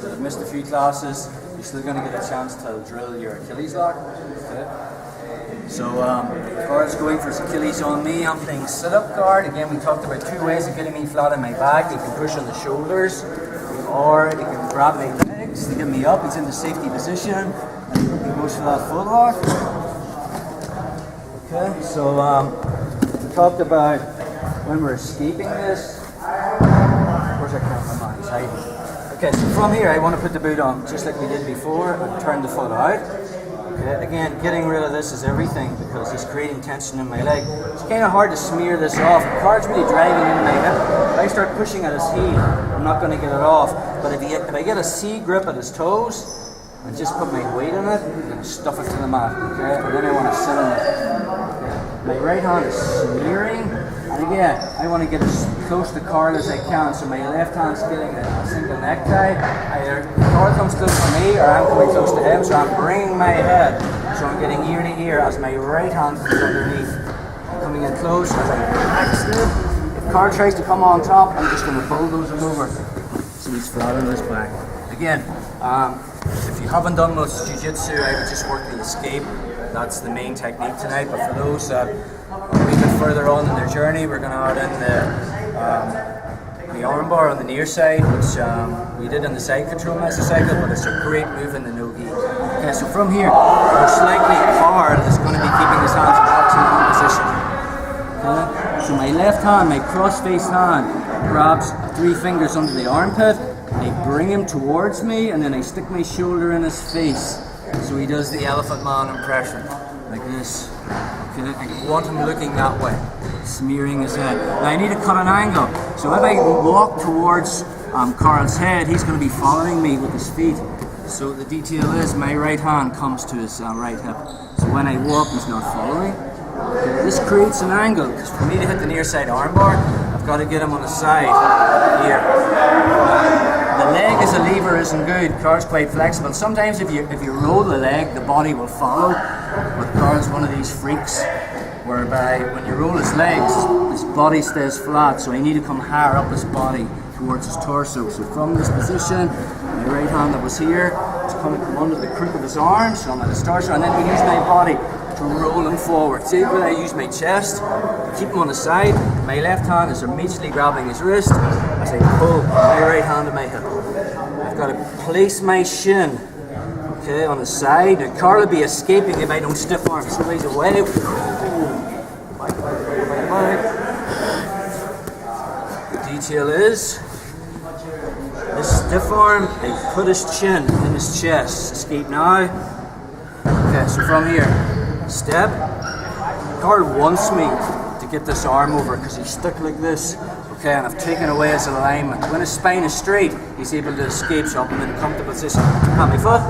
that have missed a few classes, you're still going to get a chance to drill your Achilles lock. Okay. So Carl's going for his Achilles on me. I'm playing sit-up guard. Again, we talked about two ways of getting me flat on my back. You can push on the shoulders, or you can grab my legs to get me up. He's in the safety position, and he goes for that foot lock. Okay, so we talked about when we're escaping this. Where's our cameraman? He's hiding. Okay, so from here I want to put the boot on just like we did before and turn the foot out. Okay, again, getting rid of this is everything because he's creating tension in my leg. It's kind of hard to smear this off. The card's really driving into my hip. If I start pushing at his heel, I'm not going to get it off. But if I get a C grip at his toes and just put my weight on it, I'm going to stuff it to the mat. Okay, and then I want to sit on it. My right hand is smearing, and again, I want to get as close to Carl as I can, so my left hand's getting a single necktie. Either Carl comes close to me, or I'm coming close to him, so I'm bringing my head, so I'm getting ear to ear as my right hand comes underneath. I'm coming in close as I backstep. If Carl tries to come on top, I'm just going to bulldoze him over, so he's flat on his back. Again, if you haven't done much jiu-jitsu, I would just work the escape. That's the main technique tonight, but for those that are a wee bit further on in their journey, we're going to add in the armbar on the near side, which we did on the side control mesocycle, but it's a great move in the no-gi. Okay, so from here, most likely Carl is going to be keeping his hands in maximum position. Okay? So my left hand, my cross-faced hand, grabs 3 fingers under the armpit, I bring him towards me, and then I stick my shoulder in his face. So he does the elephant man impression, like this. Okay, I want him looking that way, smearing his head. Now I need to cut an angle. So if I walk towards Carl's head, he's going to be following me with his feet. So the detail is my right hand comes to his right hip. So when I walk, he's not following. Okay, this creates an angle, because for me to hit the near side armbar, I've got to get him on the side here. The leg as a lever isn't good. Carl's quite flexible. Sometimes if you roll the leg, the body will follow. But Carl's one of these freaks whereby when you roll his legs, his body stays flat. So I need to come higher up his body towards his torso. So from this position, my right hand that was here is coming from under the crook of his arm, so I'm at his torso, and then we use my body to roll him forward. See, when I use my chest to keep him on the side, my left hand is immediately grabbing his wrist as I pull my right hand to my hip. I've got to place my shin, okay, on the side. Now Carl will be escaping if I don't stiff arm. So he's away. The detail is, this stiff arm, I put his chin in his chest. Escape now. Okay, so from here, step. Carl wants me to get this arm over because he's stuck like this. Okay, and I've taken away his alignment. When his spine is straight, he's able to escape, so I'm in a comfortable position. Hand my foot,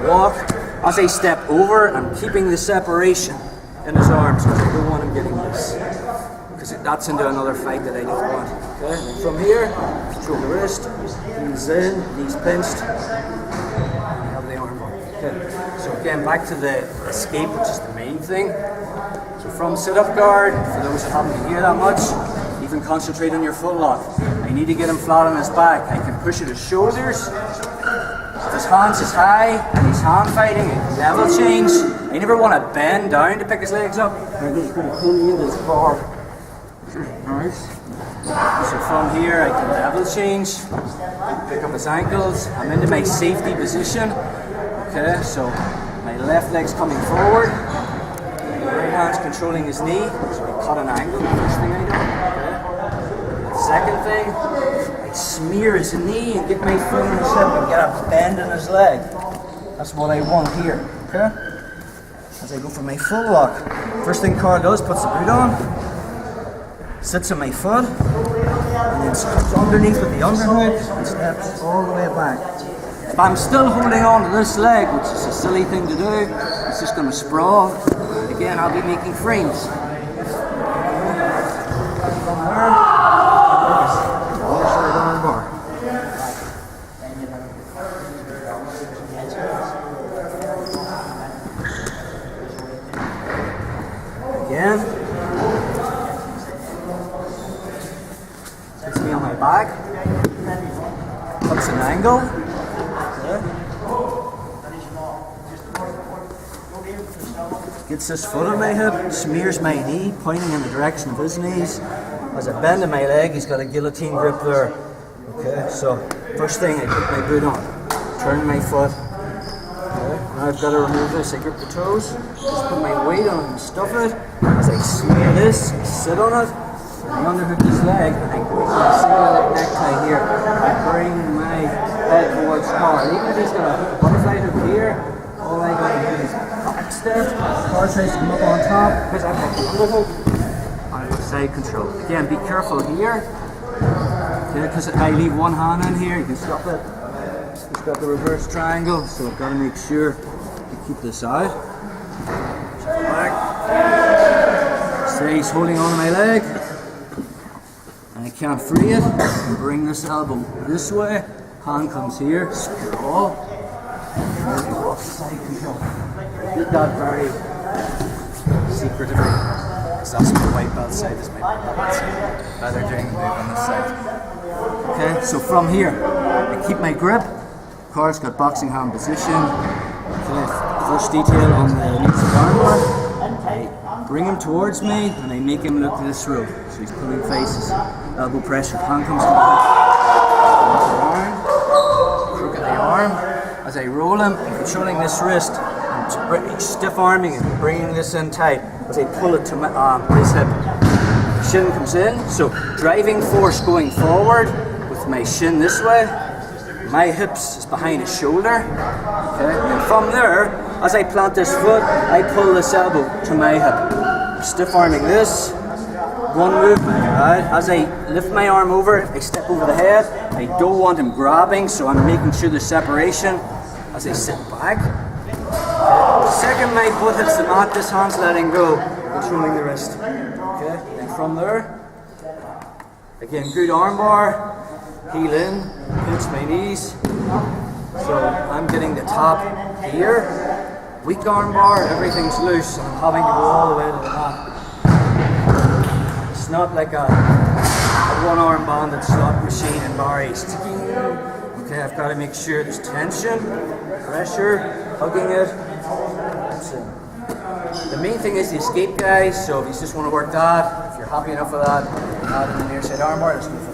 walk. As I step over, I'm keeping the separation in his arms because I don't want him getting this. Because that's into another fight that I don't want. Okay, and from here, control the wrist, knees in, knees pinched, and you have the arm bar. Okay, so again, back to the escape, which is the main thing. So from sit-up guard, for those that haven't been here that much, you can concentrate on your foot lock. I need to get him flat on his back. I can push at his shoulders. If his hands is high and he's hand fighting, a level change. I never want to bend down to pick his legs up. I'm just going to pull me into his bar. Alright. So from here I can level change, pick up his ankles. I'm into my safety position. Okay, so my left leg's coming forward. My right hand's controlling his knee. So I cut an angle, the first thing I do. Okay. Second thing, I smear his knee and get my foot on his hip and get a bend in his leg. That's what I want here. Okay? As I go for my full lock. First thing Carl does, puts the boot on, sits on my foot, and then steps underneath with the underhook and steps all the way back. If I'm still holding on to this leg, which is a silly thing to do, it's just going to sprawl. Again, I'll be making frames. Again, puts me on my back, puts an angle, Gets this foot on my hip, smears my knee, pointing in the direction of his knees. As I bend in my leg, he's got a guillotine grip there. Okay, so first thing, I put my boot on, turn my foot. Okay, now I've got to remove this. I grip the toes, just put my weight on and stuff it. As I smear this, I sit on it, I underhook his leg, and I go for a single necktie here. I bring my head towards Carl. Even if he's got a butterfly hook here, all I got to do is back step. Carl tries to come up on top, because I've got the underhook. I have side control. Again, be careful here. Yeah, because I leave one hand in here, you can stop it. It's got the reverse triangle, so I've got to make sure to keep this out. Back. Stays holding on to my leg. And I can't free it. Bring this elbow this way. Hand comes here. Sprawl. Side control. Did that very secretively. That's my white belt side, this is my black belt side. Now they're doing the move on this side. Okay, so from here, I keep my grip. Carl's got boxing hand position. Okay, first detail on the knees of armbar. I bring him towards me and I make him look this row. So he's pulling faces. Elbow pressure, hand comes to the arm. Crook of the arm. As I roll him, I'm controlling this wrist. I'm stiff arming him, bringing this in tight. As I pull it to his hip. Shin comes in, so driving force going forward with my shin this way. My hips is behind his shoulder. Okay, and from there, as I plant this foot, I pull this elbow to my hip. Stiff arming this. One movement. Right? As I lift my arm over, I step over the head. I don't want him grabbing, so I'm making sure there's separation. As I sit back. Okay. Second my foot hits the mat, this hand's letting go, controlling the wrist. Okay, and from there, again, good arm bar, heel in, pinch my knees. So I'm getting the top here, weak arm bar, everything's loose, and I'm having to go all the way to the mat. It's not like a one arm banded slot machine in bar 8. Okay, I've got to make sure there's tension, pressure, hugging it. The main thing is the escape, guys, so if you just want to work that, if you're happy enough with that, add in the near side armbar, let's go for